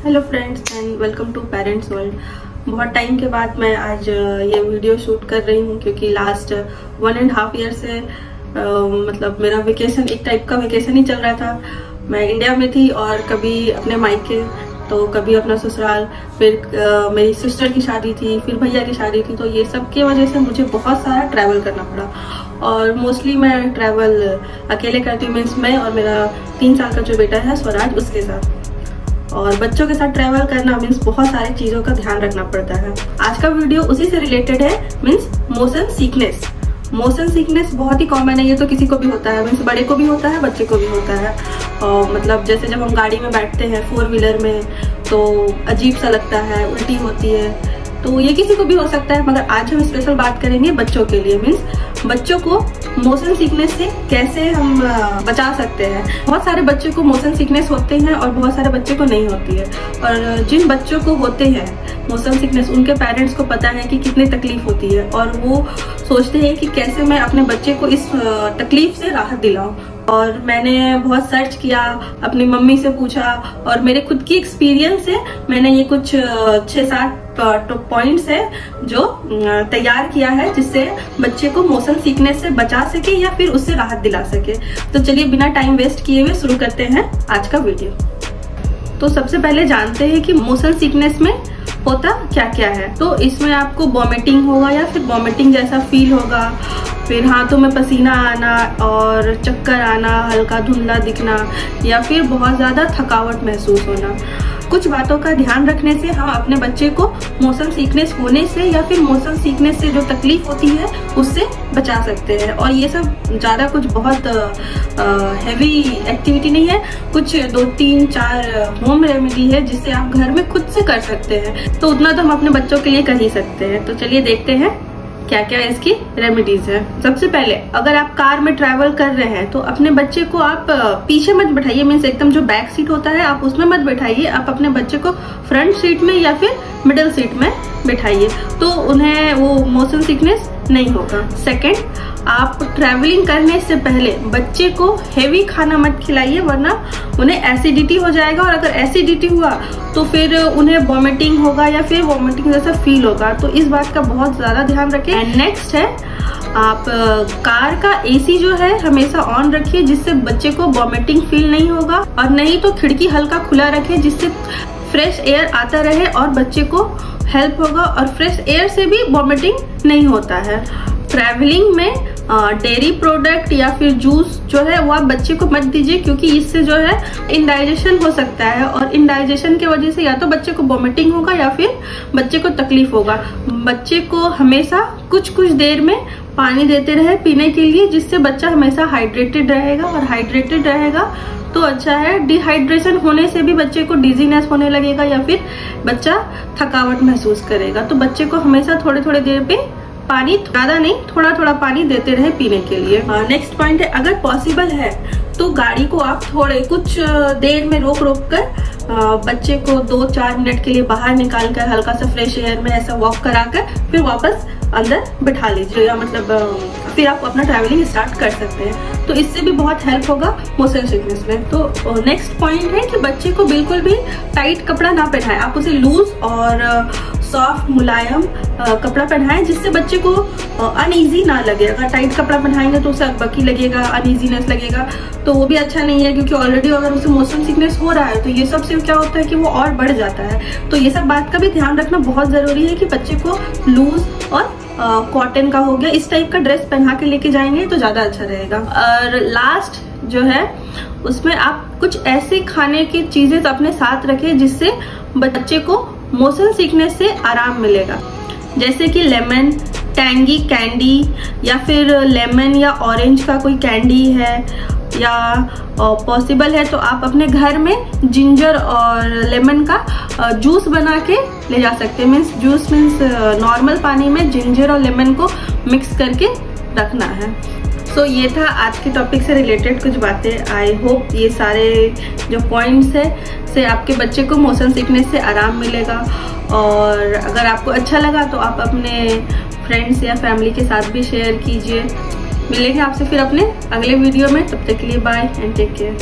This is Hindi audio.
Hello friends and welcome to parents world. बहुत टाइम के बाद मैं आज ये वीडियो शूट कर रही हूँ क्योंकि लास्ट 1.5 ईयर से मतलब मेरा वेकेशन एक टाइप का वेकेशन ही चल रहा था। मैं इंडिया में थी और कभी अपने मायके तो कभी अपना ससुराल, फिर मेरी सिस्टर की शादी थी, फिर भैया की शादी थी। तो ये सब की वजह से मुझे बहुत सारा ट्रैवल करना पड़ा और मोस्टली मैं ट्रैवल अकेले करती हूँ। मीन्स मैं और मेरा 3 साल का जो बेटा है स्वराज, उसके साथ। और बच्चों के साथ ट्रैवल करना मीन्स बहुत सारी चीज़ों का ध्यान रखना पड़ता है। आज का वीडियो उसी से रिलेटेड है, means motion sickness. Motion sickness बहुत ही कॉमन है, ये तो किसी को भी होता है, मीन्स बड़े को भी होता है, बच्चे को भी होता है। और मतलब जैसे जब हम गाड़ी में बैठते हैं 4 व्हीलर में तो अजीब सा लगता है, उल्टी होती है, तो ये किसी को भी हो सकता है। मगर आज हम स्पेशल बात करेंगे बच्चों के लिए, मीन्स बच्चों को मोशन सिकनेस से कैसे हम बचा सकते हैं। बहुत सारे बच्चों को मोशन सिकनेस होते हैं और बहुत सारे बच्चों को नहीं होती है। और जिन बच्चों को होते हैं मोशन सिकनेस, उनके पेरेंट्स को पता है कि कितनी तकलीफ होती है और वो सोचते हैं कि कैसे मैं अपने बच्चे को इस तकलीफ से राहत दिलाऊं। और मैंने बहुत सर्च किया, अपनी मम्मी से पूछा और मेरे खुद की एक्सपीरियंस से मैंने ये कुछ 6-7 पॉइंट्स है जो तैयार किया है जिससे बच्चे को मोशन सिकनेस से बचा सके या फिर उससे राहत दिला सके। तो चलिए बिना टाइम वेस्ट किए हुए शुरू करते हैं आज का वीडियो। तो सबसे पहले जानते हैं कि मोशन सिकनेस में होता क्या क्या है। तो इसमें आपको वॉमिटिंग होगा या फिर वॉमिटिंग जैसा फील होगा, फिर हाथों में पसीना आना और चक्कर आना, हल्का धुंधला दिखना या फिर बहुत ज़्यादा थकावट महसूस होना। कुछ बातों का ध्यान रखने से हम अपने बच्चे को मोशन सिकनेस होने से या फिर मोशन सिकनेस से जो तकलीफ होती है उससे बचा सकते हैं। और ये सब ज़्यादा कुछ बहुत हैवी एक्टिविटी नहीं है, कुछ 2-3-4 होम रेमेडी है जिससे आप घर में खुद से कर सकते हैं। तो उतना तो हम अपने बच्चों के लिए कर ही सकते हैं। तो चलिए देखते हैं क्या क्या इसकी रेमेडीज है। सबसे पहले अगर आप कार में ट्रैवल कर रहे हैं तो अपने बच्चे को आप पीछे मत बैठाइए, मीन्स एकदम जो बैक सीट होता है आप उसमें मत बैठाइए। आप अपने बच्चे को फ्रंट सीट में या फिर मिडिल सीट में बैठाइए, तो उन्हें वो मोशन सिकनेस नहीं होगा। सेकेंड, आप ट्रैवलिंग करने से पहले बच्चे को हेवी खाना मत खिलाइए, वरना उन्हें एसिडिटी हो जाएगा और अगर एसिडिटी हुआ तो फिर उन्हें वॉमिटिंग होगा या फिर वॉमिटिंग जैसा फील होगा। तो इस बात का बहुत ज्यादा ध्यान रखें। एंड नेक्स्ट है, आप कार का एसी जो है हमेशा ऑन रखिए जिससे बच्चे को वॉमिटिंग फील नहीं होगा, और नहीं तो खिड़की हल्का खुला रखें जिससे फ्रेश एयर आता रहे और बच्चे को हेल्प होगा। और फ्रेश एयर से भी वॉमिटिंग नहीं होता है। ट्रैवलिंग में डेयरी प्रोडक्ट या फिर जूस जो है वो आप बच्चे को मत दीजिए, क्योंकि इससे जो है इंडाइजेशन हो सकता है और इंडाइजेशन की वजह से या तो बच्चे को वॉमिटिंग होगा या फिर बच्चे को तकलीफ होगा। बच्चे को हमेशा कुछ देर में पानी देते रहे पीने के लिए, जिससे बच्चा हमेशा हाइड्रेटेड रहेगा और हाइड्रेटेड रहेगा तो अच्छा है। डिहाइड्रेशन होने से भी बच्चे को डिजीनेस होने लगेगा या फिर बच्चा थकावट महसूस करेगा। तो बच्चे को हमेशा थोड़े देर पे पानी, ज्यादा नहीं, थोड़ा पानी देते रहे पीने के लिए। नेक्स्ट पॉइंट है, अगर पॉसिबल है तो गाड़ी को आप कुछ देर में रोक कर बच्चे को 2-4 मिनट के लिए बाहर निकाल कर हल्का सा फ्रेश एयर में ऐसा वॉक कराकर फिर वापस अंदर बिठा लीजिए, या मतलब फिर आप अपना ट्रैवलिंग स्टार्ट कर सकते हैं। तो इससे भी बहुत हेल्प होगा मोशन सिकनेस में। तो नेक्स्ट पॉइंट है कि बच्चे को बिल्कुल भी टाइट कपड़ा ना पहनाएं, आप उसे लूज और सॉफ्ट मुलायम कपड़ा पहनाएं जिससे बच्चे को अनईजी ना लगे। अगर टाइट कपड़ा पहनाएंगे तो उसे अकबकी लगेगा, अनईजीनेस लगेगा, तो वो भी अच्छा नहीं है, क्योंकि ऑलरेडी अगर उसे मोशन सिकनेस हो रहा है तो ये सब से क्या होता है कि वो और बढ़ जाता है। तो ये सब बात का भी ध्यान रखना बहुत जरूरी है कि बच्चे को लूज और कॉटन का हो गया इस टाइप का ड्रेस पहना के लेके जाएंगे तो ज्यादा अच्छा रहेगा। और लास्ट जो है उसमें आप कुछ ऐसे खाने की चीजें अपने साथ रखें जिससे बच्चे को मोशन सिकनेस से आराम मिलेगा, जैसे कि लेमन टैंगी कैंडी या फिर लेमन या ऑरेंज का कोई कैंडी है, या पॉसिबल है तो आप अपने घर में जिंजर और लेमन का जूस बना के ले जा सकते हैं। मीन्स जूस मीन्स नॉर्मल पानी में जिंजर और लेमन को मिक्स करके रखना है। सो ये था आज के टॉपिक से रिलेटेड कुछ बातें। आई होप ये सारे जो पॉइंट्स है से आपके बच्चे को मोशन सिकनेस से आराम मिलेगा। और अगर आपको अच्छा लगा तो आप अपने फ्रेंड्स या फैमिली के साथ भी शेयर कीजिए। मिलेंगे आपसे फिर अपने अगले वीडियो में, तब तक के लिए बाय एंड टेक केयर।